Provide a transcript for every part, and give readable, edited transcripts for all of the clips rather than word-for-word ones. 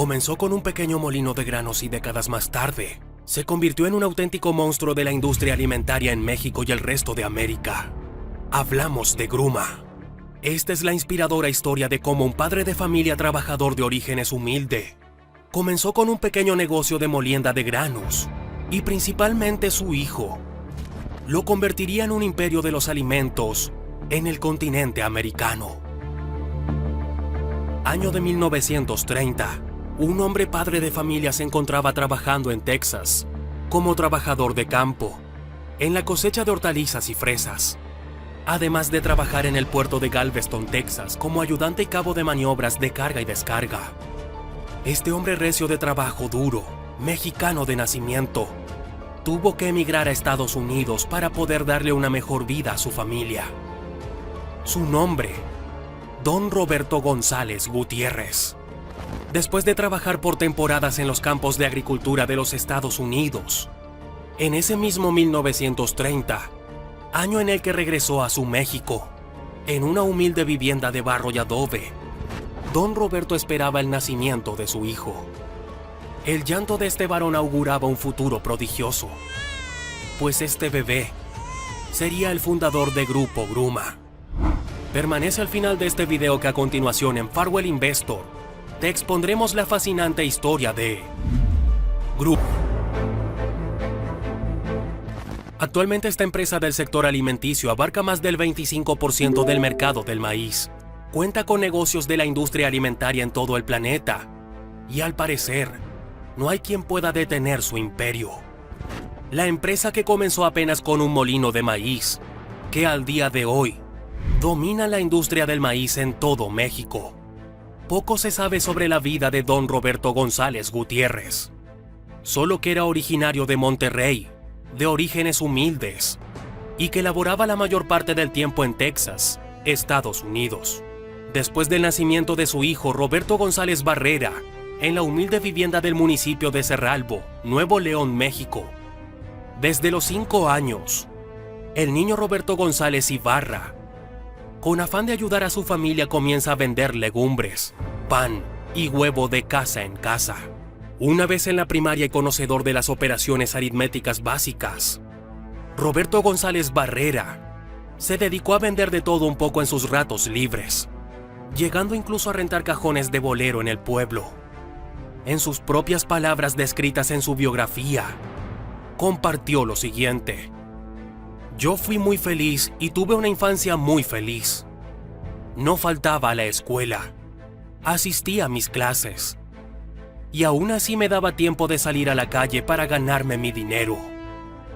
Comenzó con un pequeño molino de granos y décadas más tarde, se convirtió en un auténtico monstruo de la industria alimentaria en México y el resto de América. Hablamos de Gruma. Esta es la inspiradora historia de cómo un padre de familia trabajador de orígenes humilde comenzó con un pequeño negocio de molienda de granos y principalmente su hijo lo convertiría en un imperio de los alimentos en el continente americano. Año de 1930. Un hombre padre de familia se encontraba trabajando en Texas como trabajador de campo, en la cosecha de hortalizas y fresas, además de trabajar en el puerto de Galveston, Texas, como ayudante y cabo de maniobras de carga y descarga. Este hombre recio de trabajo duro, mexicano de nacimiento, tuvo que emigrar a Estados Unidos para poder darle una mejor vida a su familia. Su nombre, Don Roberto González Gutiérrez. Después de trabajar por temporadas en los campos de agricultura de los Estados Unidos, en ese mismo 1930, año en el que regresó a su México, en una humilde vivienda de barro y adobe, Don Roberto esperaba el nacimiento de su hijo. El llanto de este varón auguraba un futuro prodigioso, pues este bebé sería el fundador de Grupo Gruma. Permanece al final de este video que a continuación en Farwell Investor te expondremos la fascinante historia de Gruma. Actualmente esta empresa del sector alimenticio abarca más del 25% del mercado del maíz. Cuenta con negocios de la industria alimentaria en todo el planeta. Y al parecer, no hay quien pueda detener su imperio. La empresa que comenzó apenas con un molino de maíz, que al día de hoy domina la industria del maíz en todo México. Poco se sabe sobre la vida de Don Roberto González Gutiérrez. Solo que era originario de Monterrey, de orígenes humildes, y que laboraba la mayor parte del tiempo en Texas, Estados Unidos. Después del nacimiento de su hijo Roberto González Barrera, en la humilde vivienda del municipio de Cerralbo, Nuevo León, México. Desde los 5 años, el niño Roberto González Ibarra, con afán de ayudar a su familia, comienza a vender legumbres, pan y huevo de casa en casa. Una vez en la primaria y conocedor de las operaciones aritméticas básicas, Roberto González Barrera se dedicó a vender de todo un poco en sus ratos libres, llegando incluso a rentar cajones de bolero en el pueblo. En sus propias palabras descritas en su biografía, compartió lo siguiente: yo fui muy feliz y tuve una infancia muy feliz. No faltaba a la escuela, asistía a mis clases, y aún así me daba tiempo de salir a la calle para ganarme mi dinero.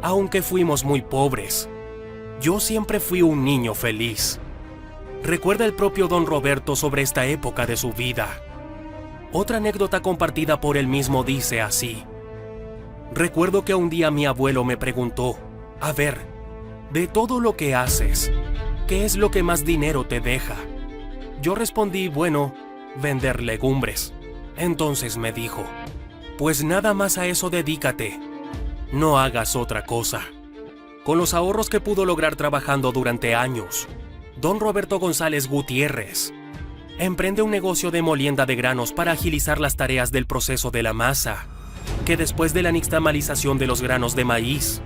Aunque fuimos muy pobres, yo siempre fui un niño feliz. Recuerda el propio Don Roberto sobre esta época de su vida. Otra anécdota compartida por él mismo dice así: recuerdo que un día mi abuelo me preguntó, a ver, de todo lo que haces, ¿qué es lo que más dinero te deja? Yo respondí, bueno, vender legumbres. Entonces me dijo, pues nada más a eso dedícate, no hagas otra cosa. Con los ahorros que pudo lograr trabajando durante años, Don Roberto González Gutiérrez emprende un negocio de molienda de granos para agilizar las tareas del proceso de la masa, que después de la nixtamalización de los granos de maíz,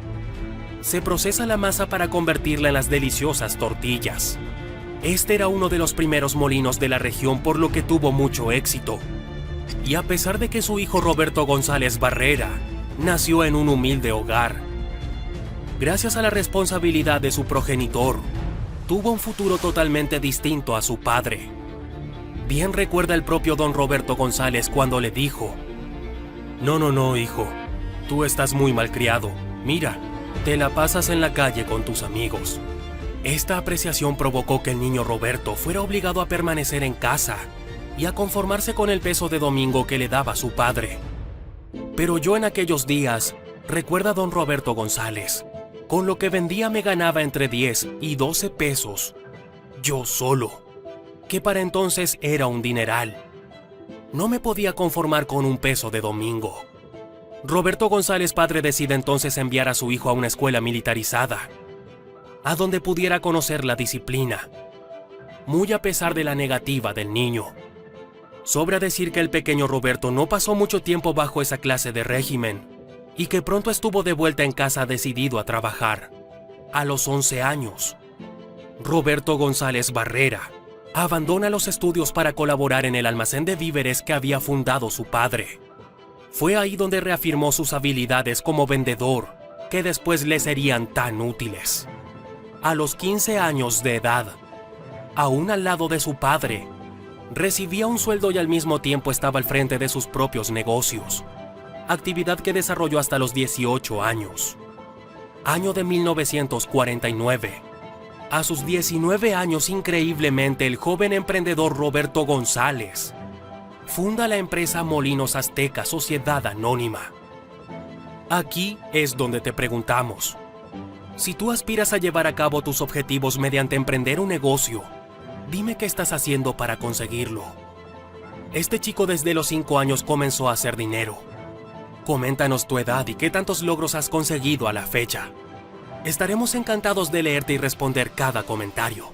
se procesa la masa para convertirla en las deliciosas tortillas. Este era uno de los primeros molinos de la región, por lo que tuvo mucho éxito. Y a pesar de que su hijo Roberto González Barrera nació en un humilde hogar, gracias a la responsabilidad de su progenitor, tuvo un futuro totalmente distinto a su padre. Bien recuerda el propio Don Roberto González cuando le dijo, no, hijo, tú estás muy malcriado, mira, te la pasas en la calle con tus amigos. Esta apreciación provocó que el niño Roberto fuera obligado a permanecer en casa y a conformarse con el peso de domingo que le daba su padre. Pero yo en aquellos días, recuerda Don Roberto González, con lo que vendía me ganaba entre 10 y 12 pesos, yo solo, que para entonces era un dineral. No me podía conformar con un peso de domingo. Roberto González padre decide entonces enviar a su hijo a una escuela militarizada, a donde pudiera conocer la disciplina, muy a pesar de la negativa del niño. Sobra decir que el pequeño Roberto no pasó mucho tiempo bajo esa clase de régimen y que pronto estuvo de vuelta en casa decidido a trabajar. A los 11 años, Roberto González Barrera abandona los estudios para colaborar en el almacén de víveres que había fundado su padre. Fue ahí donde reafirmó sus habilidades como vendedor, que después le serían tan útiles. A los 15 años de edad, aún al lado de su padre, recibía un sueldo y al mismo tiempo estaba al frente de sus propios negocios, actividad que desarrolló hasta los 18 años. Año de 1949. A sus 19 años, increíblemente, el joven emprendedor Roberto González funda la empresa Molinos Azteca Sociedad Anónima. Aquí es donde te preguntamos, si tú aspiras a llevar a cabo tus objetivos mediante emprender un negocio, dime qué estás haciendo para conseguirlo. Este chico desde los 5 años comenzó a hacer dinero. Coméntanos tu edad y qué tantos logros has conseguido a la fecha. Estaremos encantados de leerte y responder cada comentario.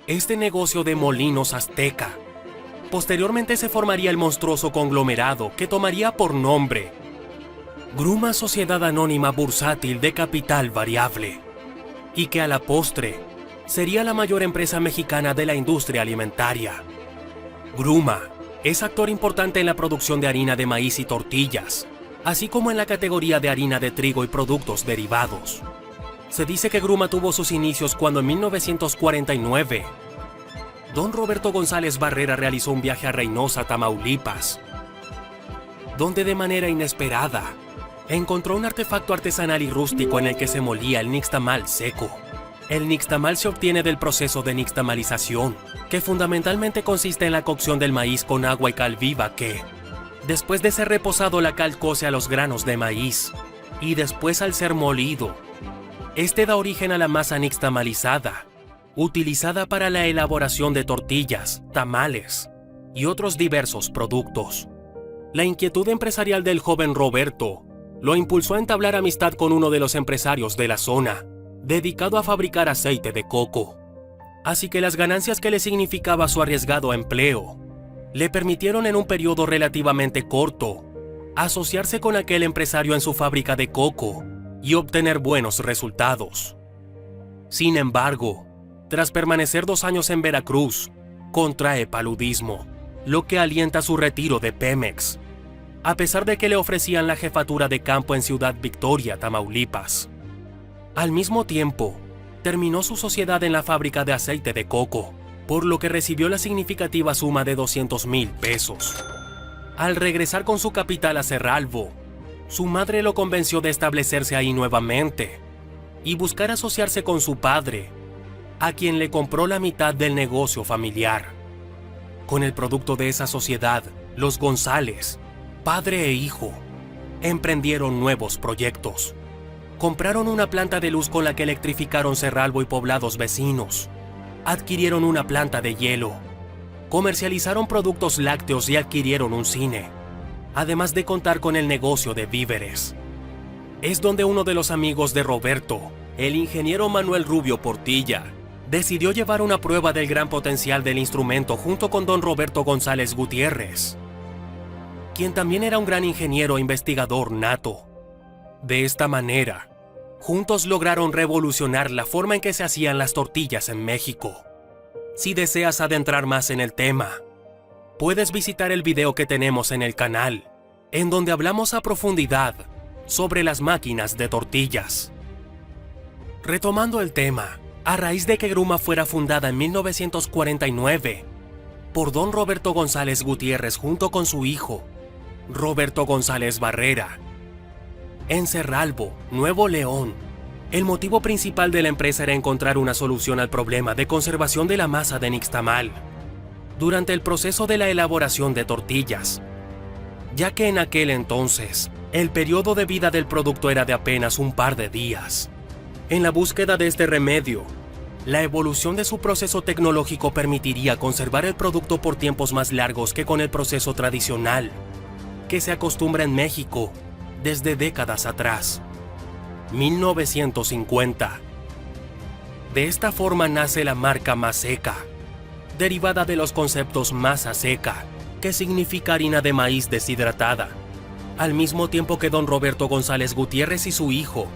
Este negocio de Molinos Azteca posteriormente se formaría el monstruoso conglomerado que tomaría por nombre Gruma Sociedad Anónima Bursátil de Capital Variable, y que a la postre sería la mayor empresa mexicana de la industria alimentaria. Gruma es actor importante en la producción de harina de maíz y tortillas, así como en la categoría de harina de trigo y productos derivados. Se dice que Gruma tuvo sus inicios cuando en 1949, don Roberto González Barrera realizó un viaje a Reynosa, Tamaulipas, donde de manera inesperada encontró un artefacto artesanal y rústico en el que se molía el nixtamal seco. El nixtamal se obtiene del proceso de nixtamalización, que fundamentalmente consiste en la cocción del maíz con agua y cal viva que, después de ser reposado, la cal cose a los granos de maíz, y después al ser molido, este da origen a la masa nixtamalizada, utilizada para la elaboración de tortillas, tamales y otros diversos productos. La inquietud empresarial del joven Roberto lo impulsó a entablar amistad con uno de los empresarios de la zona, dedicado a fabricar aceite de coco. Así que las ganancias que le significaba su arriesgado empleo le permitieron en un periodo relativamente corto asociarse con aquel empresario en su fábrica de coco y obtener buenos resultados. Sin embargo, tras permanecer 2 años en Veracruz, contrae paludismo, lo que alienta su retiro de Pemex, a pesar de que le ofrecían la jefatura de campo en Ciudad Victoria, Tamaulipas. Al mismo tiempo, terminó su sociedad en la fábrica de aceite de coco, por lo que recibió la significativa suma de 200,000 pesos. Al regresar con su capital a Cerralbo, su madre lo convenció de establecerse ahí nuevamente y buscar asociarse con su padre, a quien le compró la mitad del negocio familiar. Con el producto de esa sociedad, los González, padre e hijo, emprendieron nuevos proyectos. Compraron una planta de luz con la que electrificaron Cerralbo y poblados vecinos. Adquirieron una planta de hielo. Comercializaron productos lácteos y adquirieron un cine, además de contar con el negocio de víveres. Es donde uno de los amigos de Roberto, el ingeniero Manuel Rubio Portilla, decidió llevar una prueba del gran potencial del instrumento junto con don Roberto González Gutiérrez, quien también era un gran ingeniero e investigador nato. De esta manera, juntos lograron revolucionar la forma en que se hacían las tortillas en México. Si deseas adentrar más en el tema, puedes visitar el video que tenemos en el canal, en donde hablamos a profundidad sobre las máquinas de tortillas. Retomando el tema, a raíz de que Gruma fuera fundada en 1949 por don Roberto González Gutiérrez junto con su hijo, Roberto González Barrera, en Cerralbo, Nuevo León, el motivo principal de la empresa era encontrar una solución al problema de conservación de la masa de nixtamal durante el proceso de la elaboración de tortillas, ya que en aquel entonces el periodo de vida del producto era de apenas un par de días. En la búsqueda de este remedio, la evolución de su proceso tecnológico permitiría conservar el producto por tiempos más largos que con el proceso tradicional, que se acostumbra en México desde décadas atrás. 1950. De esta forma nace la marca Maseca, derivada de los conceptos masa seca que significa harina de maíz deshidratada, al mismo tiempo que don Roberto González Gutiérrez y su hijo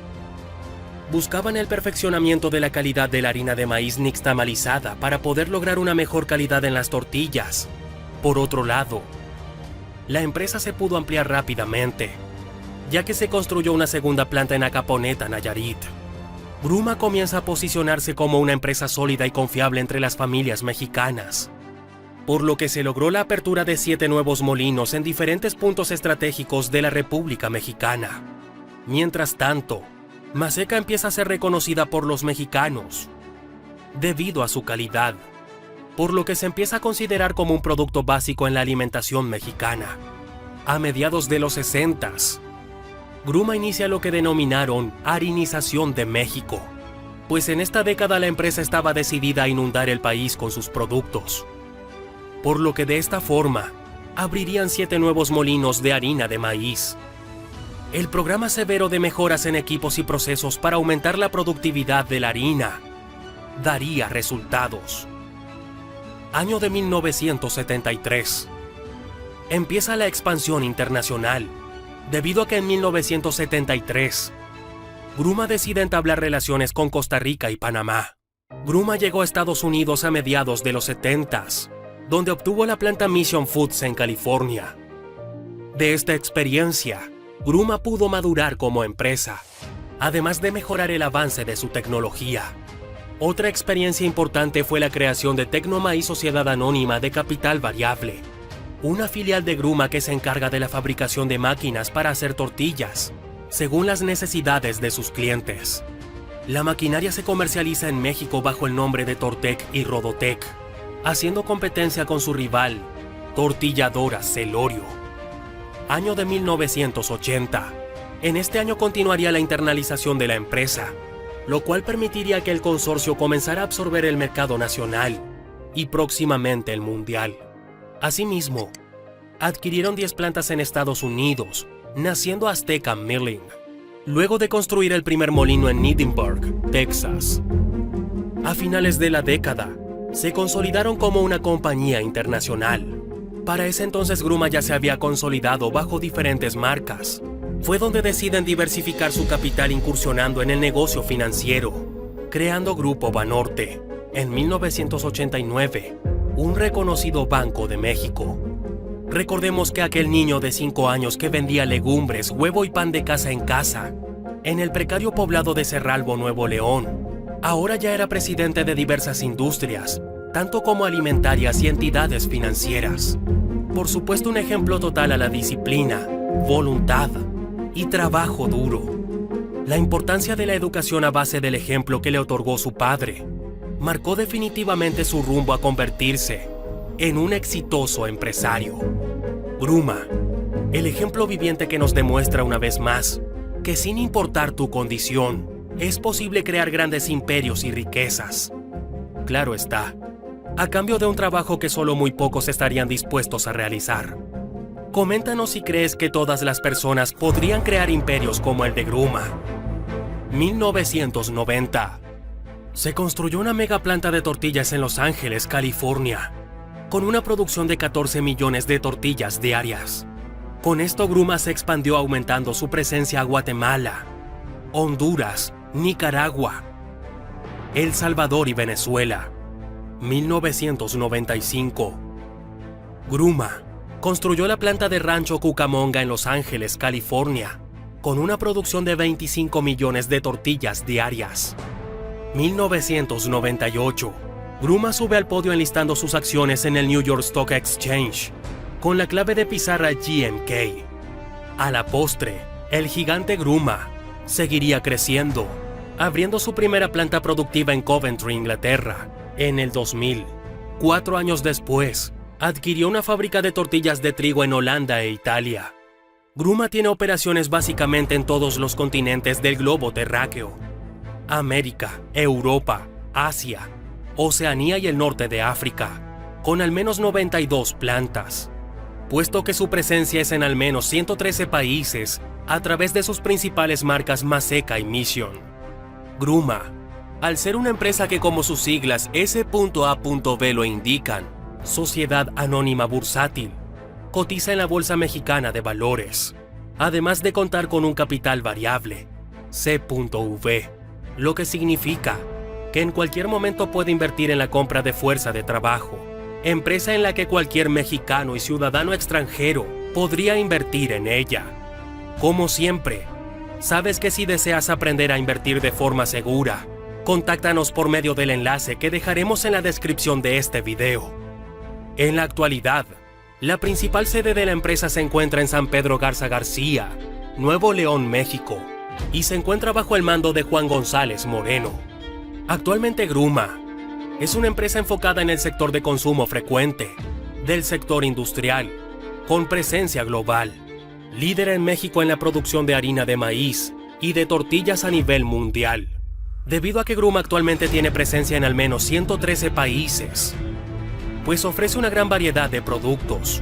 buscaban el perfeccionamiento de la calidad de la harina de maíz nixtamalizada para poder lograr una mejor calidad en las tortillas. Por otro lado, la empresa se pudo ampliar rápidamente, ya que se construyó una segunda planta en Acaponeta, Nayarit. Gruma comienza a posicionarse como una empresa sólida y confiable entre las familias mexicanas, por lo que se logró la apertura de 7 nuevos molinos en diferentes puntos estratégicos de la República Mexicana. Mientras tanto, Maseca empieza a ser reconocida por los mexicanos debido a su calidad, por lo que se empieza a considerar como un producto básico en la alimentación mexicana. A mediados de los 60s, Gruma inicia lo que denominaron harinización de México, pues en esta década la empresa estaba decidida a inundar el país con sus productos, por lo que de esta forma abrirían 7 nuevos molinos de harina de maíz. El programa severo de mejoras en equipos y procesos para aumentar la productividad de la harina daría resultados. Año de 1973. Empieza la expansión internacional, debido a que en 1973, Gruma decide entablar relaciones con Costa Rica y Panamá. Gruma llegó a Estados Unidos a mediados de los 70s, donde obtuvo la planta Mission Foods en California. De esta experiencia, Gruma pudo madurar como empresa, además de mejorar el avance de su tecnología. Otra experiencia importante fue la creación de Tecnomaíz Sociedad Anónima de Capital Variable, una filial de Gruma que se encarga de la fabricación de máquinas para hacer tortillas, según las necesidades de sus clientes. La maquinaria se comercializa en México bajo el nombre de Tortec y Rodotec, haciendo competencia con su rival, Tortilladora Celorio. Año de 1980. En este año continuaría la internalización de la empresa, lo cual permitiría que el consorcio comenzara a absorber el mercado nacional y próximamente el mundial. Asimismo, adquirieron 10 plantas en Estados Unidos, naciendo Azteca Milling, luego de construir el primer molino en Edinburgh, Texas. A finales de la década, se consolidaron como una compañía internacional. Para ese entonces Gruma ya se había consolidado bajo diferentes marcas. Fue donde deciden diversificar su capital incursionando en el negocio financiero, creando Grupo Banorte, en 1989, un reconocido Banco de México. Recordemos que aquel niño de 5 años que vendía legumbres, huevo y pan de casa en el precario poblado de Cerralbo, Nuevo León, ahora ya era presidente de diversas industrias, tanto como alimentarias y entidades financieras. Por supuesto, un ejemplo total a la disciplina, voluntad y trabajo duro. La importancia de la educación a base del ejemplo que le otorgó su padre marcó definitivamente su rumbo a convertirse en un exitoso empresario. Gruma, el ejemplo viviente que nos demuestra una vez más que sin importar tu condición, es posible crear grandes imperios y riquezas. Claro está, a cambio de un trabajo que solo muy pocos estarían dispuestos a realizar. Coméntanos si crees que todas las personas podrían crear imperios como el de Gruma. 1990. Se construyó una mega planta de tortillas en Los Ángeles, California, con una producción de 14 millones de tortillas diarias. Con esto Gruma se expandió aumentando su presencia a Guatemala, Honduras, Nicaragua, El Salvador y Venezuela. 1995. Gruma construyó la planta de Rancho Cucamonga en Los Ángeles, California, con una producción de 25 millones de tortillas diarias. 1998. Gruma sube al podio enlistando sus acciones en el New York Stock Exchange, con la clave de pizarra GMK. A la postre, el gigante Gruma seguiría creciendo, abriendo su primera planta productiva en Coventry, Inglaterra, en el 2000. 4 años después, adquirió una fábrica de tortillas de trigo en Holanda e Italia. Gruma tiene operaciones básicamente en todos los continentes del globo terráqueo: América, Europa, Asia, Oceanía y el norte de África, con al menos 92 plantas. Puesto que su presencia es en al menos 113 países a través de sus principales marcas Maseca y Mission. Gruma, al ser una empresa que, como sus siglas S.A.B lo indican, Sociedad Anónima Bursátil, cotiza en la Bolsa Mexicana de Valores, además de contar con un capital variable, C.V, lo que significa que en cualquier momento puede invertir en la compra de fuerza de trabajo, empresa en la que cualquier mexicano y ciudadano extranjero podría invertir en ella. Como siempre, sabes que si deseas aprender a invertir de forma segura, contáctanos por medio del enlace que dejaremos en la descripción de este video. En la actualidad, la principal sede de la empresa se encuentra en San Pedro Garza García, Nuevo León, México, y se encuentra bajo el mando de Juan González Moreno. Actualmente Gruma es una empresa enfocada en el sector de consumo frecuente, del sector industrial, con presencia global, líder en México en la producción de harina de maíz y de tortillas a nivel mundial. Debido a que Gruma actualmente tiene presencia en al menos 113 países, pues ofrece una gran variedad de productos,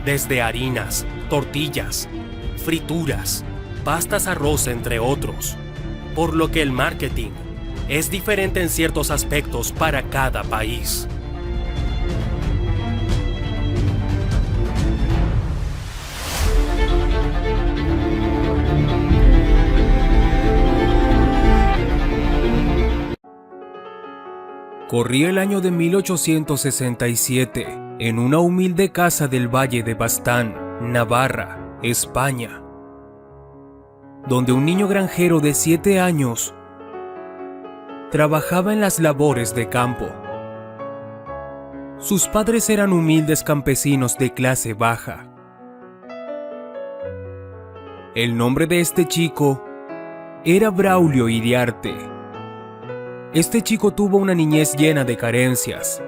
desde harinas, tortillas, frituras, pastas, arroz, entre otros, por lo que el marketing es diferente en ciertos aspectos para cada país. Corría el año de 1867 en una humilde casa del Valle de Baztán, Navarra, España, donde un niño granjero de 7 años trabajaba en las labores de campo. Sus padres eran humildes campesinos de clase baja. El nombre de este chico era Braulio Iriarte. Este chico tuvo una niñez llena de carencias.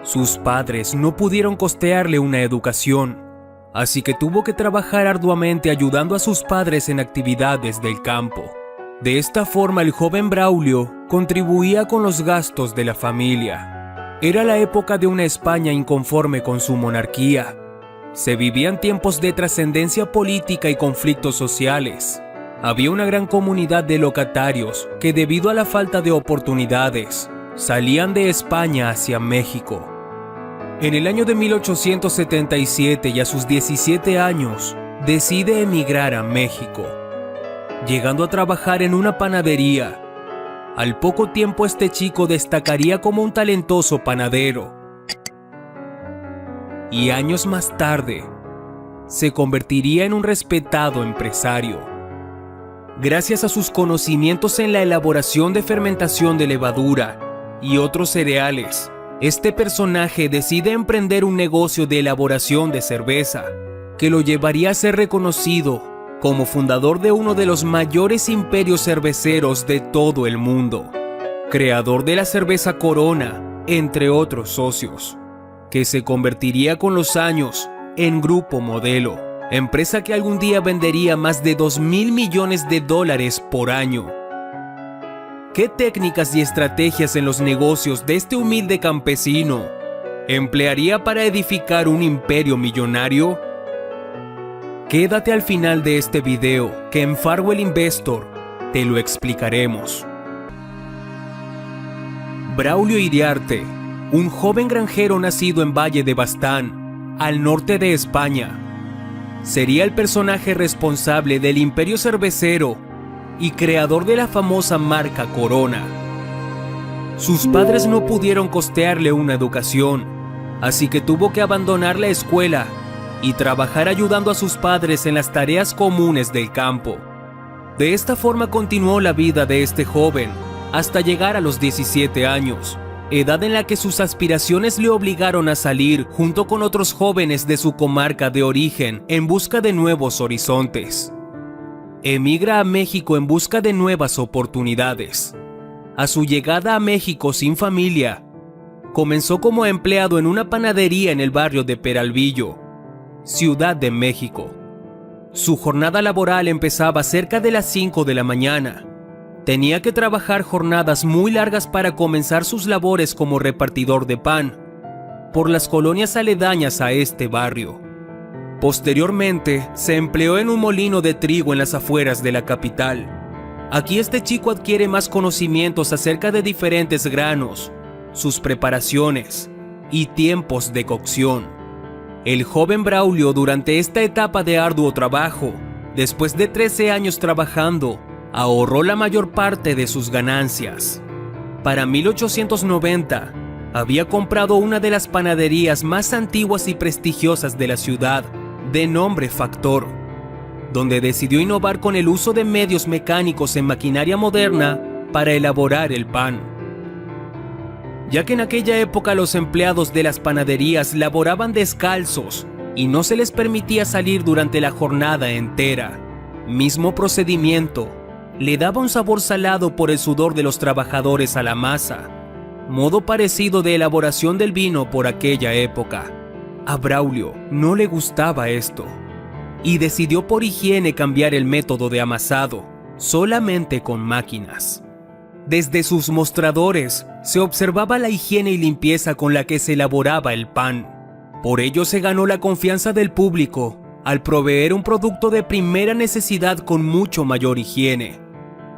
Sus padres no pudieron costearle una educación, así que tuvo que trabajar arduamente ayudando a sus padres en actividades del campo. De esta forma, el joven Braulio contribuía con los gastos de la familia. Era la época de una España inconforme con su monarquía. Se vivían tiempos de trascendencia política y conflictos sociales. Había una gran comunidad de locatarios que, debido a la falta de oportunidades, salían de España hacia México. En el año de 1877 y a sus 17 años, decide emigrar a México, llegando a trabajar en una panadería. Al poco tiempo este chico destacaría como un talentoso panadero. Y años más tarde, se convertiría en un respetado empresario. Gracias a sus conocimientos en la elaboración de fermentación de levadura y otros cereales, este personaje decide emprender un negocio de elaboración de cerveza, que lo llevaría a ser reconocido como fundador de uno de los mayores imperios cerveceros de todo el mundo, creador de la cerveza Corona, entre otros socios, que se convertiría con los años en Grupo Modelo, empresa que algún día vendería más de $2.000 millones por año. ¿Qué técnicas y estrategias en los negocios de este humilde campesino emplearía para edificar un imperio millonario? Quédate al final de este video, que en Farwell Investor te lo explicaremos. Braulio Iriarte, un joven granjero nacido en Valle de Baztán, al norte de España, sería el personaje responsable del imperio cervecero y creador de la famosa marca Corona. Sus padres no pudieron costearle una educación, así que tuvo que abandonar la escuela y trabajar ayudando a sus padres en las tareas comunes del campo. De esta forma continuó la vida de este joven hasta llegar a los 17 años, edad en la que sus aspiraciones le obligaron a salir junto con otros jóvenes de su comarca de origen en busca de nuevos horizontes. Emigra a México en busca de nuevas oportunidades. A su llegada a México sin familia, comenzó como empleado en una panadería en el barrio de Peralvillo, Ciudad de México. Su jornada laboral empezaba cerca de las 5 de la mañana. Tenía que trabajar jornadas muy largas para comenzar sus labores como repartidor de pan por las colonias aledañas a este barrio. Posteriormente, se empleó en un molino de trigo en las afueras de la capital. Aquí este chico adquiere más conocimientos acerca de diferentes granos, sus preparaciones y tiempos de cocción. El joven Braulio, durante esta etapa de arduo trabajo, después de 13 años trabajando, ahorró la mayor parte de sus ganancias. Para 1890, había comprado una de las panaderías más antiguas y prestigiosas de la ciudad, de nombre Factor, donde decidió innovar con el uso de medios mecánicos en maquinaria moderna para elaborar el pan. Ya que en aquella época los empleados de las panaderías laboraban descalzos y no se les permitía salir durante la jornada entera. Mismo procedimiento le daba un sabor salado por el sudor de los trabajadores a la masa, modo parecido de elaboración del vino por aquella época. A Braulio no le gustaba esto y decidió por higiene cambiar el método de amasado, solamente con máquinas. Desde sus mostradores se observaba la higiene y limpieza con la que se elaboraba el pan. Por ello se ganó la confianza del público al proveer un producto de primera necesidad con mucho mayor higiene.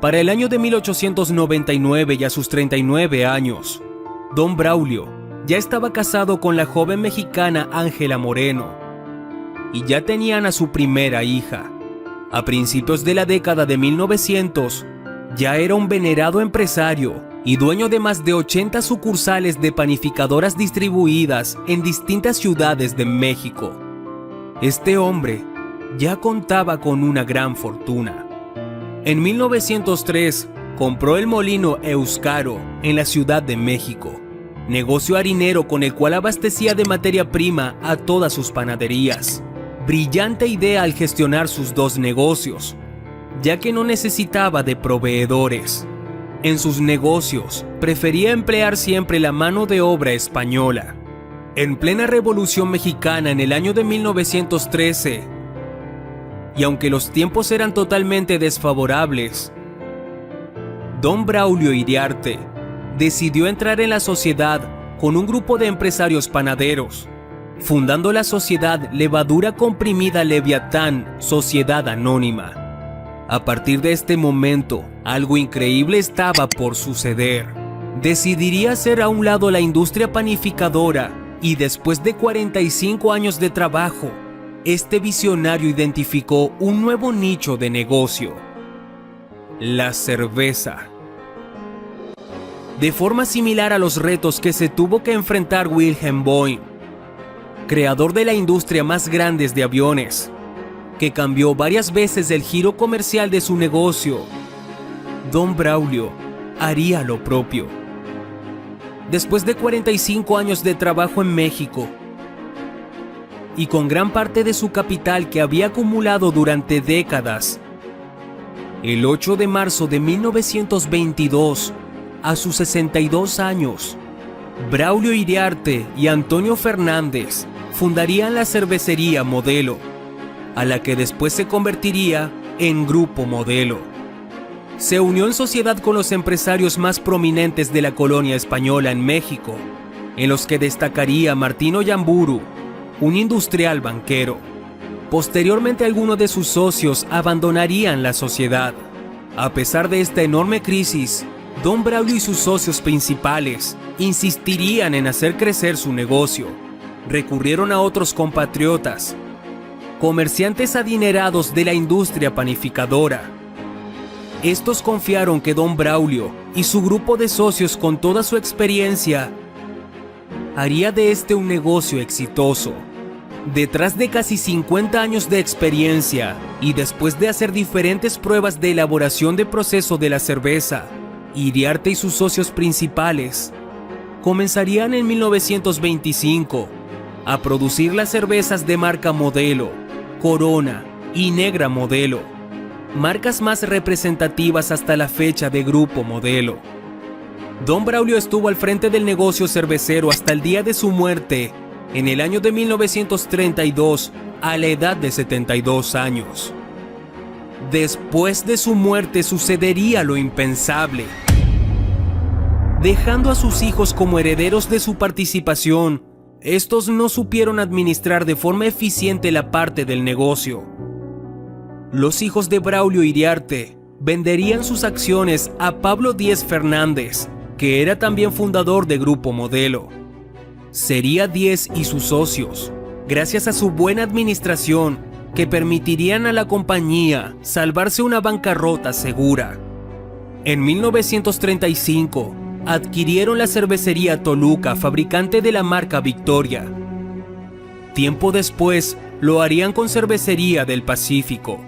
Para el año de 1899 y a sus 39 años, don Braulio ya estaba casado con la joven mexicana Ángela Moreno y ya tenían a su primera hija. A principios de la década de 1900, ya era un venerado empresario y dueño de más de 80 sucursales de panificadoras distribuidas en distintas ciudades de México. Este hombre ya contaba con una gran fortuna. En 1903 compró el molino Éuscaro en la Ciudad de México, negocio harinero con el cual abastecía de materia prima a todas sus panaderías. Brillante idea al gestionar sus dos negocios, ya que no necesitaba de proveedores. En sus negocios prefería emplear siempre la mano de obra española. En plena Revolución Mexicana en el año de 1913, y aunque los tiempos eran totalmente desfavorables, don Braulio Iriarte decidió entrar en la sociedad con un grupo de empresarios panaderos, fundando la sociedad Levadura Comprimida Leviatán, Sociedad Anónima. A partir de este momento, algo increíble estaba por suceder. Decidiría hacer a un lado la industria panificadora y después de 45 años de trabajo, este visionario identificó un nuevo nicho de negocio: la cerveza. De forma similar a los retos que se tuvo que enfrentar Wilhelm Boeing, creador de la industria más grande de aviones, que cambió varias veces el giro comercial de su negocio, don Braulio haría lo propio. Después de 45 años de trabajo en México, y con gran parte de su capital que había acumulado durante décadas, el 8 de marzo de 1922, a sus 62 años, Braulio Iriarte y Antonio Fernández fundarían la cervecería Modelo, a la que después se convertiría en Grupo Modelo. Se unió en sociedad con los empresarios más prominentes de la colonia española en México, en los que destacaría Martín Yamburu, un industrial banquero. Posteriormente, algunos de sus socios abandonarían la sociedad. A pesar de esta enorme crisis, don Braulio y sus socios principales insistirían en hacer crecer su negocio. Recurrieron a otros compatriotas, comerciantes adinerados de la industria panificadora. Estos confiaron que don Braulio y su grupo de socios, con toda su experiencia, haría de este un negocio exitoso. Detrás de casi 50 años de experiencia y después de hacer diferentes pruebas de elaboración de proceso de la cerveza, Iriarte y sus socios principales comenzarían en 1925 a producir las cervezas de marca Modelo, Corona y Negra Modelo, marcas más representativas hasta la fecha de Grupo Modelo. Don Braulio estuvo al frente del negocio cervecero hasta el día de su muerte, en el año de 1932, a la edad de 72 años. Después de su muerte sucedería lo impensable, dejando a sus hijos como herederos de su participación. Estos no supieron administrar de forma eficiente la parte del negocio. Los hijos de Braulio Iriarte venderían sus acciones a Pablo Díez Fernández, que era también fundador de Grupo Modelo. Sería Díez y sus socios gracias a su buena administración, que permitirían a la compañía salvarse una bancarrota segura. En 1935, adquirieron la cervecería Toluca, fabricante de la marca Victoria. Tiempo después, lo harían con Cervecería del Pacífico.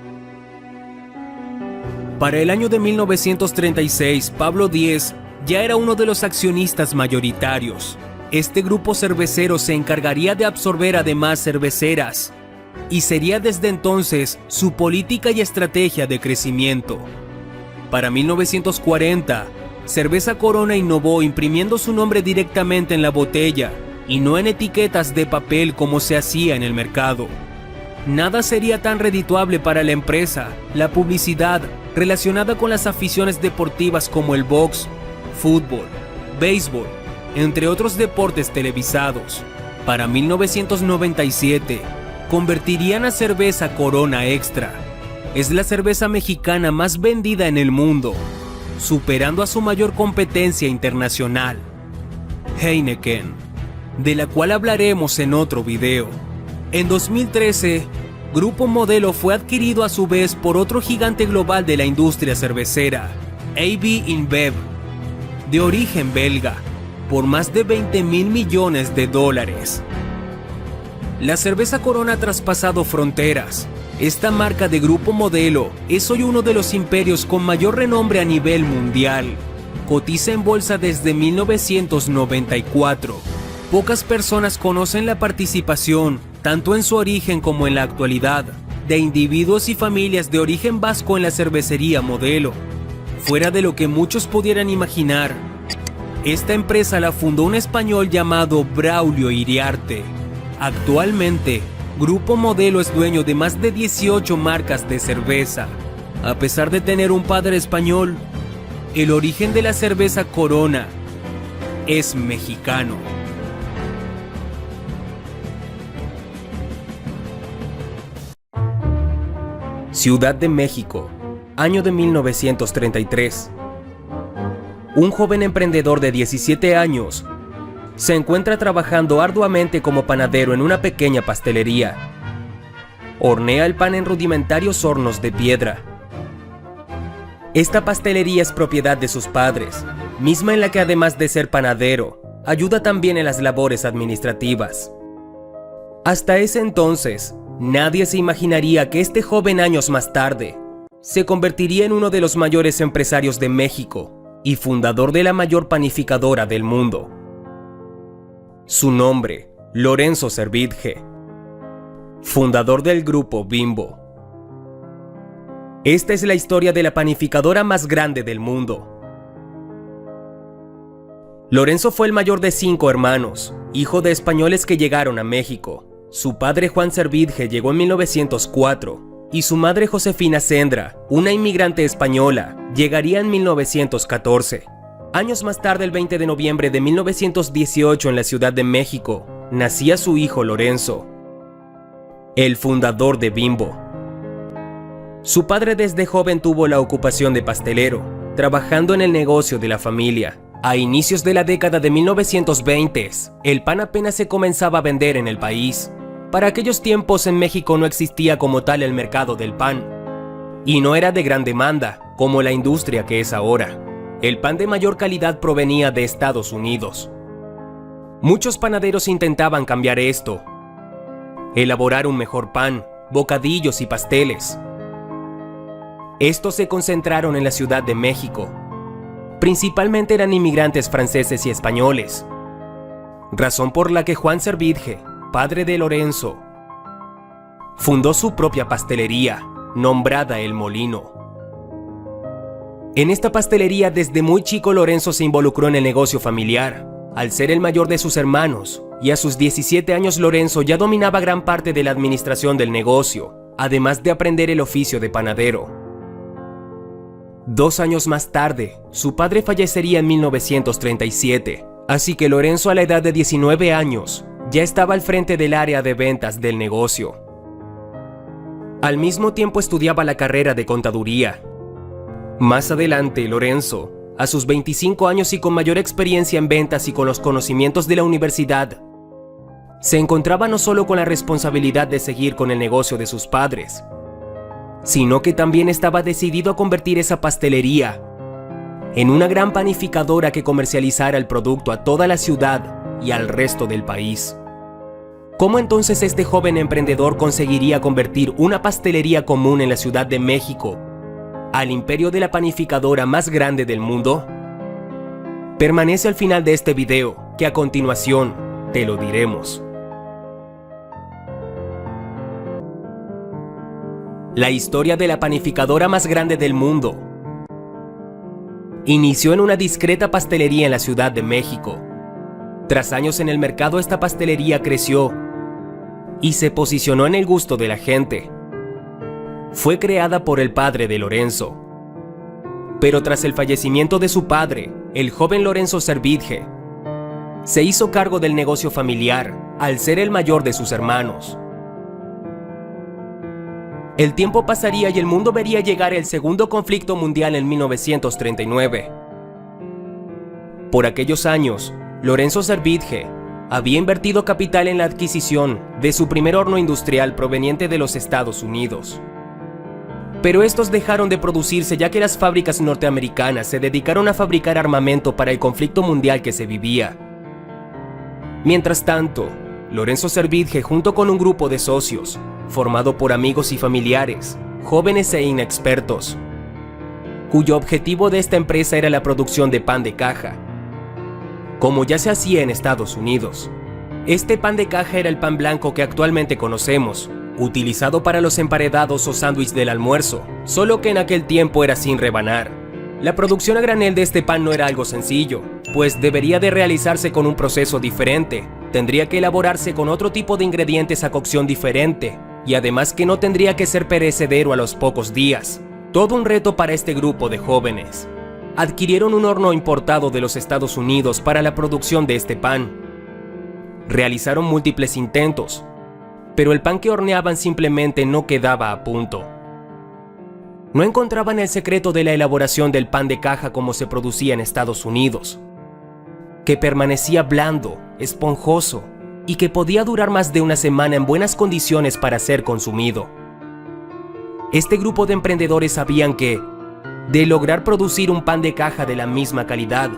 Para el año de 1936, Pablo Díez ya era uno de los accionistas mayoritarios. Este grupo cervecero se encargaría de absorber además cerveceras, y sería desde entonces su política y estrategia de crecimiento. Para 1940, Cerveza Corona innovó imprimiendo su nombre directamente en la botella y no en etiquetas de papel como se hacía en el mercado. Nada sería tan redituable para la empresa, la publicidad relacionada con las aficiones deportivas como el box, fútbol, béisbol, entre otros deportes televisados. Para 1997, convertirían a Cerveza Corona Extra. Es la cerveza mexicana más vendida en el mundo, superando a su mayor competencia internacional, Heineken, de la cual hablaremos en otro video. En 2013, Grupo Modelo fue adquirido a su vez por otro gigante global de la industria cervecera, AB InBev, de origen belga, por más de $20 mil millones. La cerveza Corona ha traspasado fronteras. Esta marca de Grupo Modelo es hoy uno de los imperios con mayor renombre a nivel mundial. Cotiza en bolsa desde 1994. Pocas personas conocen la participación, tanto en su origen como en la actualidad, de individuos y familias de origen vasco en la cervecería Modelo. Fuera de lo que muchos pudieran imaginar, esta empresa la fundó un español llamado Braulio Iriarte. Actualmente, Grupo Modelo es dueño de más de 18 marcas de cerveza. A pesar de tener un padre español, el origen de la cerveza Corona es mexicano. Ciudad de México, año de 1933. Un joven emprendedor de 17 años se encuentra trabajando arduamente como panadero en una pequeña pastelería. Hornea el pan en rudimentarios hornos de piedra. Esta pastelería es propiedad de sus padres, misma en la que además de ser panadero, ayuda también en las labores administrativas. Hasta ese entonces, nadie se imaginaría que este joven años más tarde se convertiría en uno de los mayores empresarios de México y fundador de la mayor panificadora del mundo. Su nombre, Lorenzo Servidje, fundador del grupo Bimbo. Esta es la historia de la panificadora más grande del mundo. Lorenzo fue el mayor de 5 hermanos, hijo de españoles que llegaron a México. Su padre Juan Servidje llegó en 1904 y su madre Josefina Sendra, una inmigrante española, llegaría en 1914. Años más tarde, el 20 de noviembre de 1918, en la Ciudad de México, nacía su hijo Lorenzo, el fundador de Bimbo. Su padre desde joven tuvo la ocupación de pastelero, trabajando en el negocio de la familia. A inicios de la década de 1920, el pan apenas se comenzaba a vender en el país. Para aquellos tiempos en México no existía como tal el mercado del pan, y no era de gran demanda, como la industria que es ahora. El pan de mayor calidad provenía de Estados Unidos. Muchos panaderos intentaban cambiar esto, elaborar un mejor pan, bocadillos y pasteles. Estos se concentraron en la Ciudad de México. Principalmente eran inmigrantes franceses y españoles, razón por la que Juan Servidje, padre de Lorenzo, fundó su propia pastelería, nombrada El Molino. En esta pastelería desde muy chico Lorenzo se involucró en el negocio familiar, al ser el mayor de sus hermanos, y a sus 17 años Lorenzo ya dominaba gran parte de la administración del negocio, además de aprender el oficio de panadero. 2 años más tarde, su padre fallecería en 1937, así que Lorenzo a la edad de 19 años ya estaba al frente del área de ventas del negocio. Al mismo tiempo estudiaba la carrera de contaduría. Más adelante, Lorenzo, a sus 25 años y con mayor experiencia en ventas y con los conocimientos de la universidad, se encontraba no solo con la responsabilidad de seguir con el negocio de sus padres, sino que también estaba decidido a convertir esa pastelería en una gran panificadora que comercializara el producto a toda la ciudad y al resto del país. ¿Cómo entonces este joven emprendedor conseguiría convertir una pastelería común en la Ciudad de México al imperio de la panificadora más grande del mundo? Permanece al final de este video, que a continuación te lo diremos. La historia de la panificadora más grande del mundo inició en una discreta pastelería en la Ciudad de México. Tras años en el mercado, esta pastelería creció y se posicionó en el gusto de la gente. Fue creada por el padre de Lorenzo. Pero tras el fallecimiento de su padre, el joven Lorenzo Servidje se hizo cargo del negocio familiar al ser el mayor de sus hermanos. El tiempo pasaría y el mundo vería llegar el segundo conflicto mundial en 1939. Por aquellos años, Lorenzo Servidje había invertido capital en la adquisición de su primer horno industrial proveniente de los Estados Unidos. Pero estos dejaron de producirse ya que las fábricas norteamericanas se dedicaron a fabricar armamento para el conflicto mundial que se vivía. Mientras tanto, Lorenzo Servidje, junto con un grupo de socios, formado por amigos y familiares, jóvenes e inexpertos, cuyo objetivo de esta empresa era la producción de pan de caja, como ya se hacía en Estados Unidos. Este pan de caja era el pan blanco que actualmente conocemos, utilizado para los emparedados o sándwiches del almuerzo, solo que en aquel tiempo era sin rebanar. La producción a granel de este pan no era algo sencillo, pues debería de realizarse con un proceso diferente, tendría que elaborarse con otro tipo de ingredientes a cocción diferente, y además que no tendría que ser perecedero a los pocos días. Todo un reto para este grupo de jóvenes. Adquirieron un horno importado de los Estados Unidos para la producción de este pan. Realizaron múltiples intentos, pero el pan que horneaban simplemente no quedaba a punto. No encontraban el secreto de la elaboración del pan de caja como se producía en Estados Unidos, que permanecía blando, esponjoso y que podía durar más de una semana en buenas condiciones para ser consumido. Este grupo de emprendedores sabían que, de lograr producir un pan de caja de la misma calidad,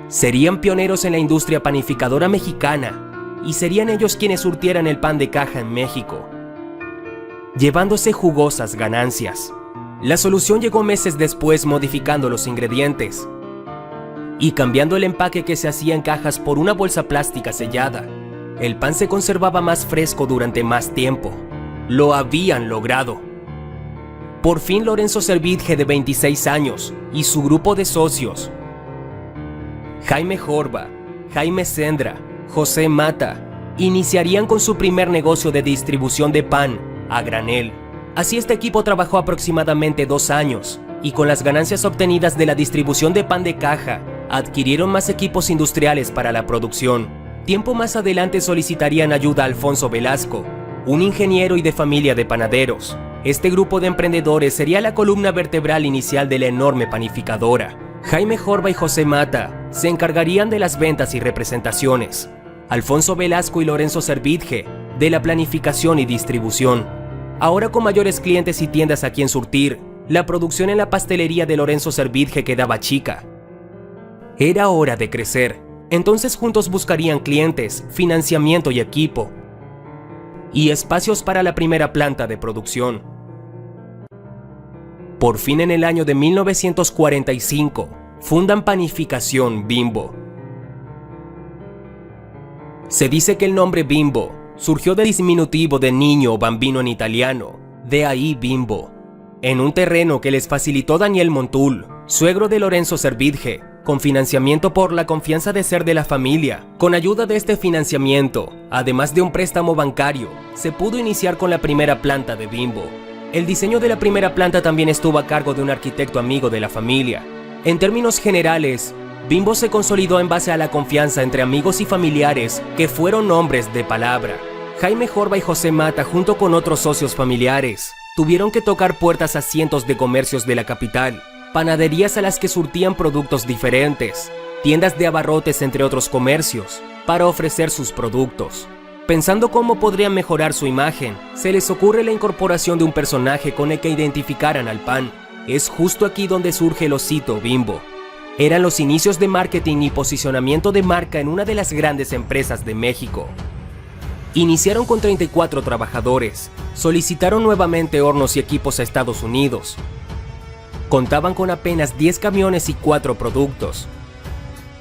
serían pioneros en la industria panificadora mexicana y serían ellos quienes surtieran el pan de caja en México, llevándose jugosas ganancias. La solución llegó meses después, modificando los ingredientes y cambiando el empaque que se hacía en cajas por una bolsa plástica sellada. El pan se conservaba más fresco durante más tiempo. Lo habían logrado. Por fin Lorenzo Servidje, de 26 años, y su grupo de socios, Jaime Jorba, Jaime Sendra, José Mata, iniciarían con su primer negocio de distribución de pan a granel. Así este equipo trabajó aproximadamente 2 años, y con las ganancias obtenidas de la distribución de pan de caja, adquirieron más equipos industriales para la producción. Tiempo más adelante solicitarían ayuda a Alfonso Velasco, un ingeniero y de familia de panaderos. Este grupo de emprendedores sería la columna vertebral inicial de la enorme panificadora. Jaime Jorba y José Mata se encargarían de las ventas y representaciones. Alfonso Velasco y Lorenzo Servidje de la planificación y distribución. Ahora con mayores clientes y tiendas a quien surtir, la producción en la pastelería de Lorenzo Servidje quedaba chica. Era hora de crecer. Entonces juntos buscarían clientes, financiamiento y equipo, y espacios para la primera planta de producción. Por fin en el año de 1945, fundan Panificación Bimbo. Se dice que el nombre Bimbo surgió del diminutivo de niño o bambino en italiano, de ahí Bimbo, en un terreno que les facilitó Daniel Montul, suegro de Lorenzo Servidje, con financiamiento por la confianza de ser de la familia. Con ayuda de este financiamiento, además de un préstamo bancario, se pudo iniciar con la primera planta de Bimbo. El diseño de la primera planta también estuvo a cargo de un arquitecto amigo de la familia. En términos generales, Bimbo se consolidó en base a la confianza entre amigos y familiares que fueron hombres de palabra. Jaime Jorba y José Mata, junto con otros socios familiares, tuvieron que tocar puertas a cientos de comercios de la capital, panaderías a las que surtían productos diferentes, tiendas de abarrotes entre otros comercios, para ofrecer sus productos. Pensando cómo podrían mejorar su imagen, se les ocurre la incorporación de un personaje con el que identificaran al pan. Es justo aquí donde surge el osito Bimbo. Eran los inicios de marketing y posicionamiento de marca en una de las grandes empresas de México. Iniciaron con 34 trabajadores, solicitaron nuevamente hornos y equipos a Estados Unidos. Contaban con apenas 10 camiones y 4 productos: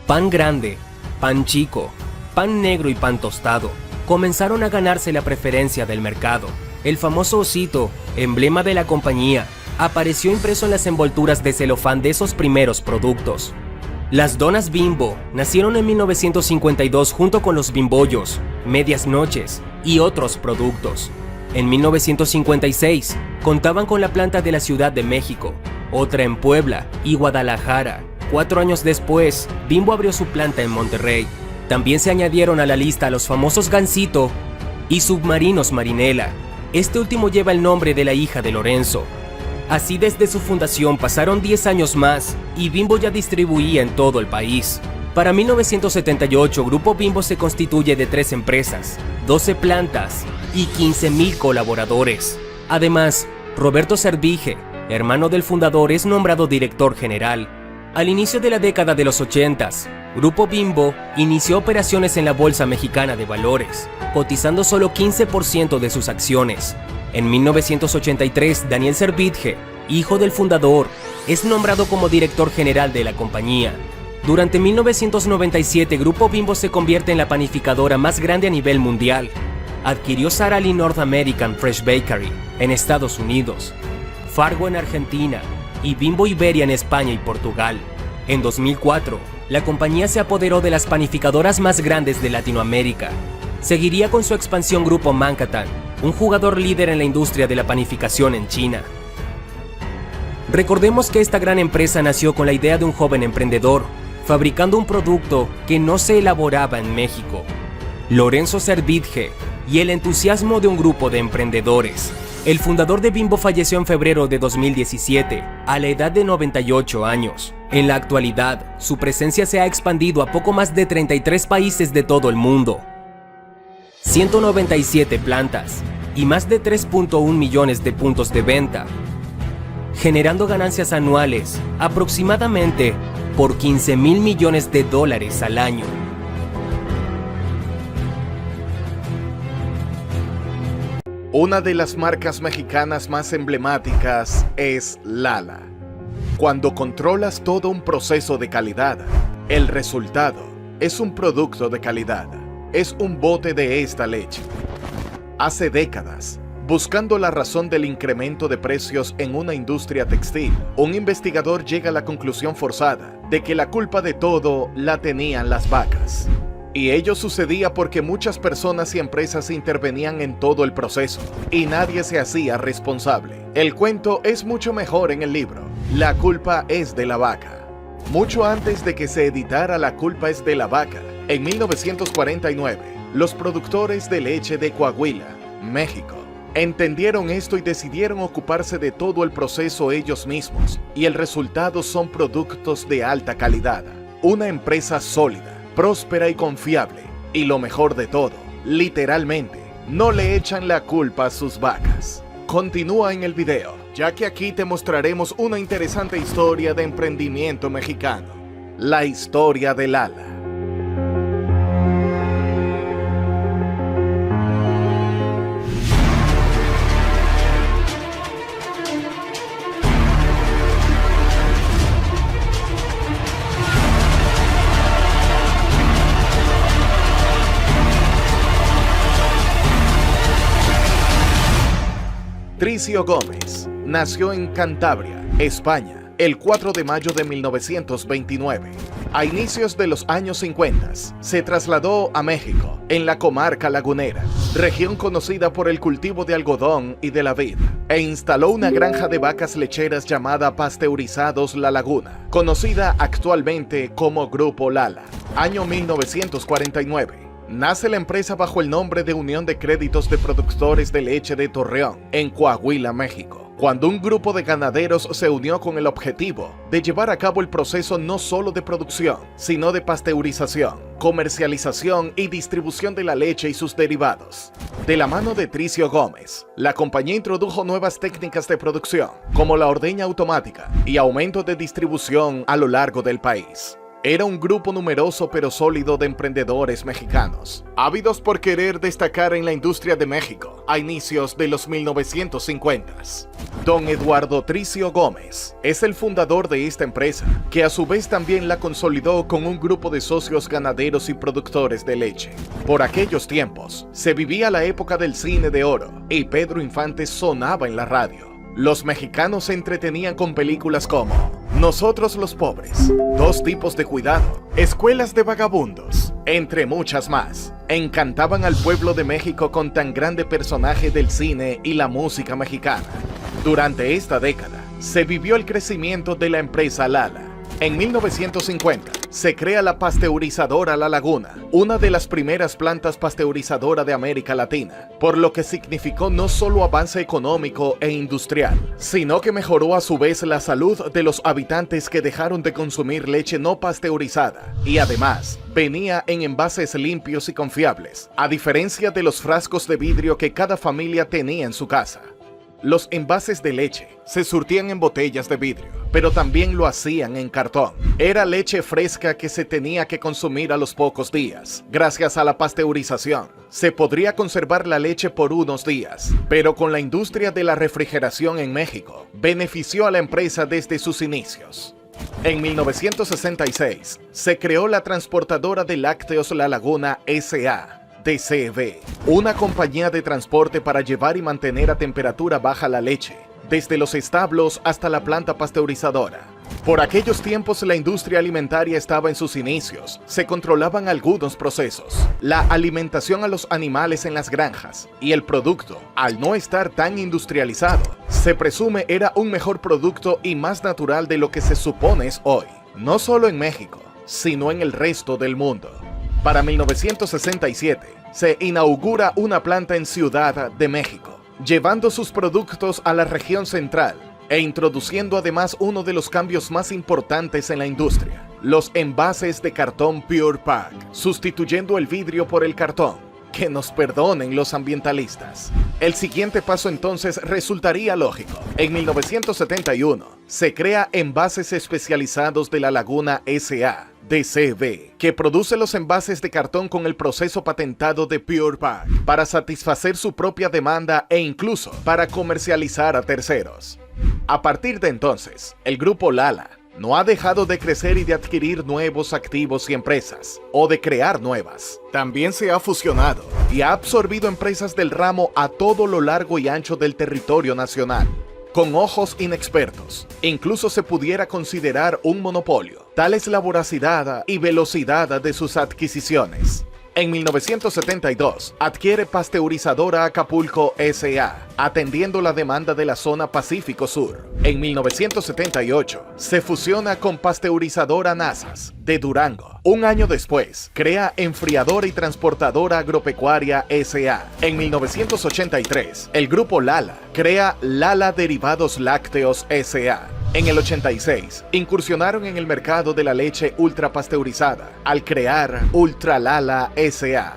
pan grande, pan chico, pan negro y pan tostado. Comenzaron a ganarse la preferencia del mercado. El famoso osito, emblema de la compañía, apareció impreso en las envolturas de celofán de esos primeros productos. Las donas Bimbo nacieron en 1952 junto con los bimbollos, medias noches y otros productos. En 1956 contaban con la planta de la Ciudad de México, otra en Puebla y Guadalajara. 4 años después, Bimbo abrió su planta en Monterrey. También se añadieron a la lista los famosos Gansito y Submarinos Marinela. Este último lleva el nombre de la hija de Lorenzo. Así, desde su fundación pasaron 10 años más y Bimbo ya distribuía en todo el país. Para 1978, Grupo Bimbo se constituye de 3 empresas, 12 plantas y 15,000 colaboradores. Además, Roberto Servige, hermano del fundador, es nombrado director general. Al inicio de la década de los 80s, Grupo Bimbo inició operaciones en la Bolsa Mexicana de Valores, cotizando solo 15% de sus acciones. En 1983, Daniel Servitje, hijo del fundador, es nombrado como director general de la compañía. Durante 1997, Grupo Bimbo se convierte en la panificadora más grande a nivel mundial. Adquirió Sara Lee North American Fresh Bakery en Estados Unidos, Fargo en Argentina y Bimbo Iberia en España y Portugal. En 2004, la compañía se apoderó de las panificadoras más grandes de Latinoamérica. Seguiría con su expansión Grupo Manhattan, un jugador líder en la industria de la panificación en China. Recordemos que esta gran empresa nació con la idea de un joven emprendedor, fabricando un producto que no se elaboraba en México: Lorenzo Servitje y el entusiasmo de un grupo de emprendedores. El fundador de Bimbo falleció en febrero de 2017, a la edad de 98 años. En la actualidad, su presencia se ha expandido a poco más de 33 países de todo el mundo, 197 plantas y más de 3.1 millones de puntos de venta, generando ganancias anuales aproximadamente por 15,000 millones de dólares al año. Una de las marcas mexicanas más emblemáticas es Lala. Cuando controlas todo un proceso de calidad, el resultado es un producto de calidad. Es un bote de esta leche. Hace décadas, buscando la razón del incremento de precios en una industria textil, un investigador llega a la conclusión forzada de que la culpa de todo la tenían las vacas. Y ello sucedía porque muchas personas y empresas intervenían en todo el proceso y nadie se hacía responsable. El cuento es mucho mejor en el libro. La culpa es de la vaca. Mucho antes de que se editara La culpa es de la vaca, en 1949, los productores de leche de Coahuila, México, entendieron esto y decidieron ocuparse de todo el proceso ellos mismos, y el resultado son productos de alta calidad. Una empresa sólida, próspera y confiable, y lo mejor de todo, literalmente, no le echan la culpa a sus vacas. Continúa en el video, ya que aquí te mostraremos una interesante historia de emprendimiento mexicano, la historia de Lala. Tricio Gómez nació en Cantabria, España, el 4 de mayo de 1929. A inicios de los años 50, se trasladó a México, en la comarca lagunera, región conocida por el cultivo de algodón y de la vid, e instaló una granja de vacas lecheras llamada Pasteurizados La Laguna, conocida actualmente como Grupo Lala. Año 1949. Nace la empresa bajo el nombre de Unión de Créditos de Productores de Leche de Torreón, en Coahuila, México. cuando un grupo de ganaderos se unió con el objetivo de llevar a cabo el proceso no solo de producción, sino de pasteurización, comercialización y distribución de la leche y sus derivados. De la mano de Tricio Gómez, la compañía introdujo nuevas técnicas de producción, como la ordeña automática y aumento de distribución a lo largo del país. Era un grupo numeroso pero sólido de emprendedores mexicanos, ávidos por querer destacar en la industria de México a inicios de los 1950s. Don Eduardo Tricio Gómez es el fundador de esta empresa, que a su vez también la consolidó con un grupo de socios ganaderos y productores de leche. Por aquellos tiempos, se vivía la época del cine de oro y Pedro Infante sonaba en la radio. Los mexicanos se entretenían con películas como Nosotros los pobres, Dos tipos de cuidado, Escuelas de vagabundos, entre muchas más. Encantaban al pueblo de México con tan grande personaje del cine y la música mexicana. Durante esta década, se vivió el crecimiento de la empresa Lala. En 1950, se crea la pasteurizadora La Laguna, una de las primeras plantas pasteurizadoras de América Latina, por lo que significó no solo avance económico e industrial, sino que mejoró a su vez la salud de los habitantes que dejaron de consumir leche no pasteurizada, y además, venía en envases limpios y confiables, a diferencia de los frascos de vidrio que cada familia tenía en su casa. Los envases de leche se surtían en botellas de vidrio, pero también lo hacían en cartón. Era leche fresca que se tenía que consumir a los pocos días. Gracias a la pasteurización, se podría conservar la leche por unos días, pero con la industria de la refrigeración en México, benefició a la empresa desde sus inicios. En 1966, se creó la transportadora de lácteos La Laguna S.A., DCV, una compañía de transporte para llevar y mantener a temperatura baja la leche, desde los establos hasta la planta pasteurizadora. Por aquellos tiempos la industria alimentaria estaba en sus inicios, se controlaban algunos procesos, la alimentación a los animales en las granjas, y el producto, al no estar tan industrializado, se presume era un mejor producto y más natural de lo que se supone es hoy, no solo en México, sino en el resto del mundo. Para 1967, se inaugura una planta en Ciudad de México, llevando sus productos a la región central e introduciendo además uno de los cambios más importantes en la industria, los envases de cartón Pure Pak, sustituyendo el vidrio por el cartón. Que nos perdonen los ambientalistas. El siguiente paso entonces resultaría lógico. En 1971, se crea Envases Especializados de La Laguna S.A., DCV, que produce los envases de cartón con el proceso patentado de Pure Pak para satisfacer su propia demanda e incluso para comercializar a terceros. A partir de entonces, el grupo Lala no ha dejado de crecer y de adquirir nuevos activos y empresas, o de crear nuevas. También se ha fusionado y ha absorbido empresas del ramo a todo lo largo y ancho del territorio nacional. Con ojos inexpertos, incluso se pudiera considerar un monopolio. Tal es la voracidad y velocidad de sus adquisiciones. En 1972, adquiere Pasteurizadora Acapulco S.A., atendiendo la demanda de la zona Pacífico Sur. En 1978, se fusiona con Pasteurizadora Nazas, de Durango. Un año después, crea Enfriadora y Transportadora Agropecuaria S.A. En 1983, el grupo Lala crea Lala Derivados Lácteos S.A. En el 86, incursionaron en el mercado de la leche ultrapasteurizada al crear Ultra Lala S.A.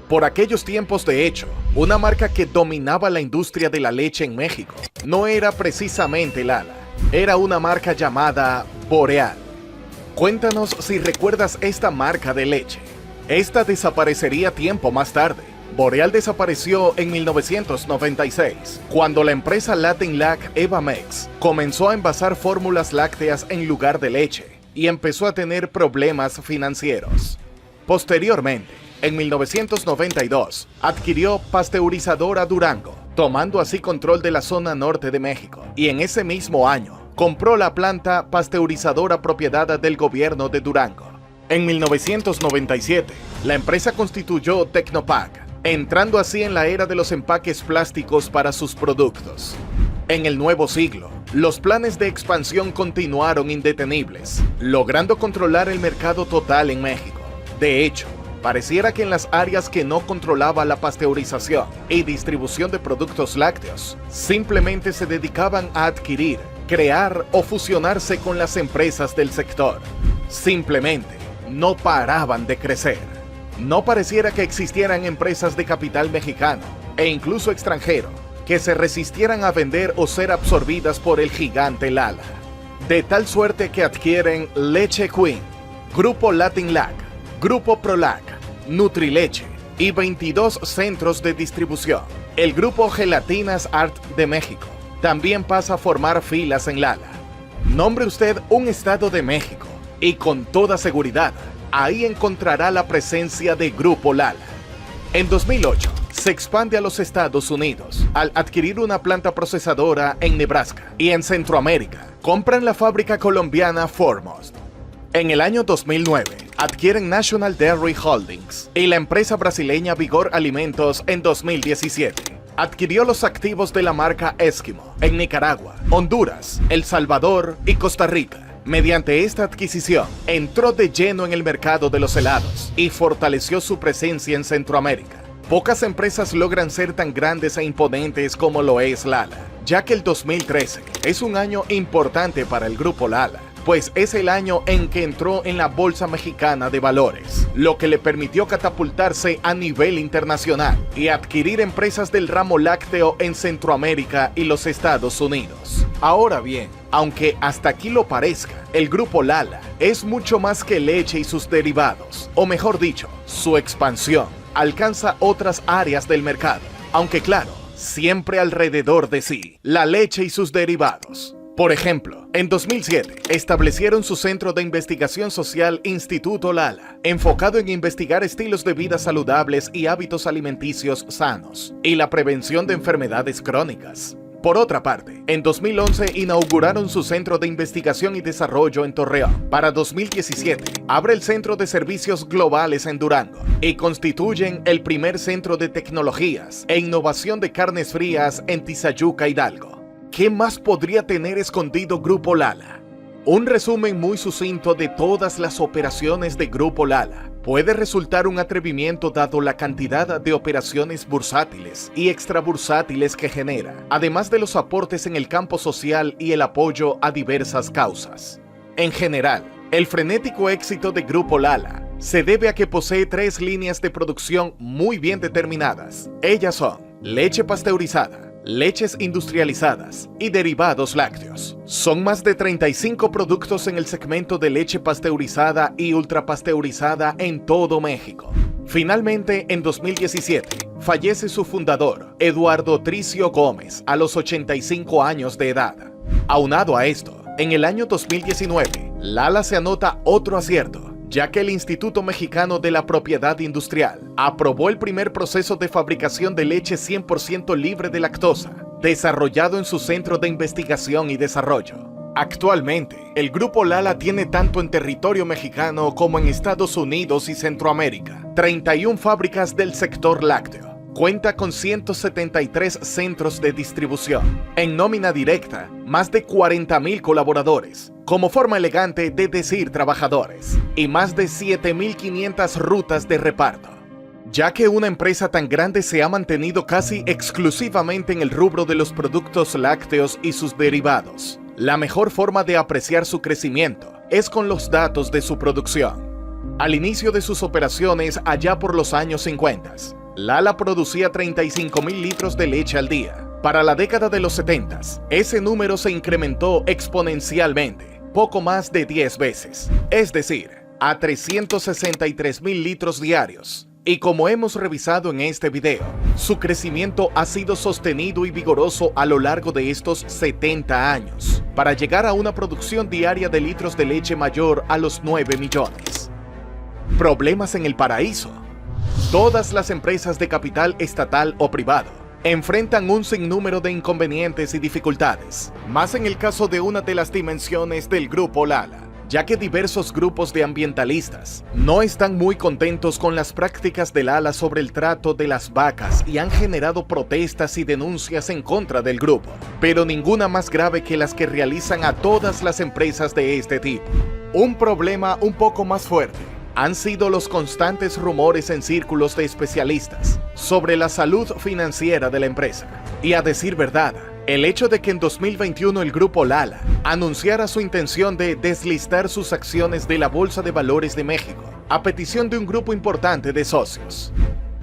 Por aquellos tiempos, de hecho, una marca que dominaba la industria de la leche en México no era precisamente Lala, era una marca llamada Boreal. Cuéntanos si recuerdas esta marca de leche. Esta desaparecería tiempo más tarde. Boreal desapareció en 1996, cuando la empresa Latin Lac Evamex comenzó a envasar fórmulas lácteas en lugar de leche y empezó a tener problemas financieros. Posteriormente, en 1992, adquirió Pasteurizadora Durango, tomando así control de la zona norte de México, y en ese mismo año, compró la planta pasteurizadora propiedad del gobierno de Durango. En 1997, la empresa constituyó Tecnopak, entrando así en la era de los empaques plásticos para sus productos. En el nuevo siglo, los planes de expansión continuaron indetenibles, logrando controlar el mercado total en México. De hecho, pareciera que en las áreas que no controlaba la pasteurización y distribución de productos lácteos, simplemente se dedicaban a adquirir, crear o fusionarse con las empresas del sector. Simplemente no paraban de crecer. No pareciera que existieran empresas de capital mexicano e incluso extranjero que se resistieran a vender o ser absorbidas por el gigante Lala. De tal suerte que adquieren Leche Queen, Grupo Latinlac, Grupo Prolac, Nutrileche y 22 centros de distribución. El Grupo Gelatinas Art de México también pasa a formar filas en Lala. Nombre usted un estado de México y con toda seguridad, ahí encontrará la presencia de Grupo Lala. En 2008, se expande a los Estados Unidos al adquirir una planta procesadora en Nebraska y en Centroamérica compran la fábrica colombiana Foremost. En el año 2009, adquieren National Dairy Holdings y la empresa brasileña Vigor Alimentos en 2017. Adquirió los activos de la marca Eskimo en Nicaragua, Honduras, El Salvador y Costa Rica. Mediante esta adquisición, entró de lleno en el mercado de los helados y fortaleció su presencia en Centroamérica. Pocas empresas logran ser tan grandes e imponentes como lo es Lala, ya que el 2013 es un año importante para el Grupo Lala, pues es el año en que entró en la Bolsa Mexicana de Valores, lo que le permitió catapultarse a nivel internacional y adquirir empresas del ramo lácteo en Centroamérica y los Estados Unidos. Ahora bien, aunque hasta aquí lo parezca, el Grupo Lala es mucho más que leche y sus derivados, o mejor dicho, su expansión alcanza otras áreas del mercado, aunque claro, siempre alrededor de sí, la leche y sus derivados. Por ejemplo, en 2007 establecieron su centro de investigación social Instituto Lala, enfocado en investigar estilos de vida saludables y hábitos alimenticios sanos, y la prevención de enfermedades crónicas. Por otra parte, en 2011 inauguraron su Centro de Investigación y Desarrollo en Torreón. Para 2017, abre el Centro de Servicios Globales en Durango y constituyen el primer centro de tecnologías e innovación de carnes frías en Tizayuca, Hidalgo. ¿Qué más podría tener escondido Grupo Lala? Un resumen muy sucinto de todas las operaciones de Grupo Lala. Puede resultar un atrevimiento dado la cantidad de operaciones bursátiles y extrabursátiles que genera, además de los aportes en el campo social y el apoyo a diversas causas. En general, el frenético éxito de Grupo Lala se debe a que posee 3 líneas de producción muy bien determinadas. Ellas son leche pasteurizada, leches industrializadas y derivados lácteos. Son más de 35 productos en el segmento de leche pasteurizada y ultrapasteurizada en todo México. Finalmente, en 2017, fallece su fundador, Eduardo Tricio Gómez, a los 85 años de edad. Aunado a esto, en el año 2019, Lala se anota otro acierto, ya que el Instituto Mexicano de la Propiedad Industrial aprobó el primer proceso de fabricación de leche 100% libre de lactosa, desarrollado en su Centro de Investigación y Desarrollo. Actualmente, el Grupo Lala tiene tanto en territorio mexicano como en Estados Unidos y Centroamérica 31 fábricas del sector lácteo. Cuenta con 173 centros de distribución. En nómina directa, más de 40,000 colaboradores, como forma elegante de decir trabajadores, y más de 7,500 rutas de reparto. Ya que una empresa tan grande se ha mantenido casi exclusivamente en el rubro de los productos lácteos y sus derivados, la mejor forma de apreciar su crecimiento es con los datos de su producción. Al inicio de sus operaciones allá por los años 50, Lala producía 35,000 litros de leche al día. Para la década de los 70, ese número se incrementó exponencialmente, poco más de 10 veces, es decir, a 363,000 litros diarios. Y como hemos revisado en este video, su crecimiento ha sido sostenido y vigoroso a lo largo de estos 70 años, para llegar a una producción diaria de litros de leche mayor a los 9 millones. Problemas en el paraíso. Todas las empresas de capital estatal o privado enfrentan un sinnúmero de inconvenientes y dificultades, más en el caso de una de las dimensiones del Grupo Lala, ya que diversos grupos de ambientalistas no están muy contentos con las prácticas de Lala sobre el trato de las vacas y han generado protestas y denuncias en contra del grupo, pero ninguna más grave que las que realizan a todas las empresas de este tipo. Un problema un poco más fuerte han sido los constantes rumores en círculos de especialistas sobre la salud financiera de la empresa. Y a decir verdad, el hecho de que en 2021 el grupo Lala anunciara su intención de deslistar sus acciones de la Bolsa de Valores de México a petición de un grupo importante de socios.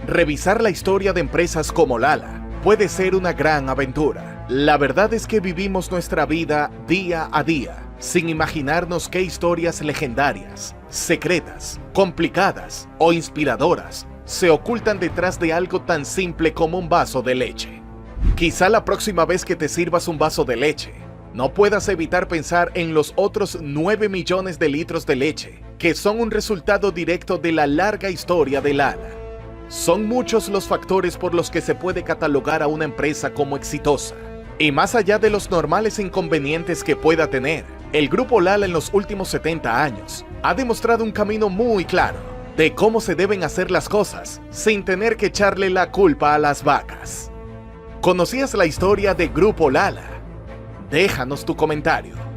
Revisar la historia de empresas como Lala puede ser una gran aventura. La verdad es que vivimos nuestra vida día a día, sin imaginarnos qué historias legendarias, secretas, complicadas o inspiradoras se ocultan detrás de algo tan simple como un vaso de leche. Quizá la próxima vez que te sirvas un vaso de leche, no puedas evitar pensar en los otros 9 millones de litros de leche, que son un resultado directo de la larga historia de Lala. Son muchos los factores por los que se puede catalogar a una empresa como exitosa. Y más allá de los normales inconvenientes que pueda tener, el grupo Lala en los últimos 70 años ha demostrado un camino muy claro de cómo se deben hacer las cosas sin tener que echarle la culpa a las vacas. ¿Conocías la historia de Grupo Lala? Déjanos tu comentario.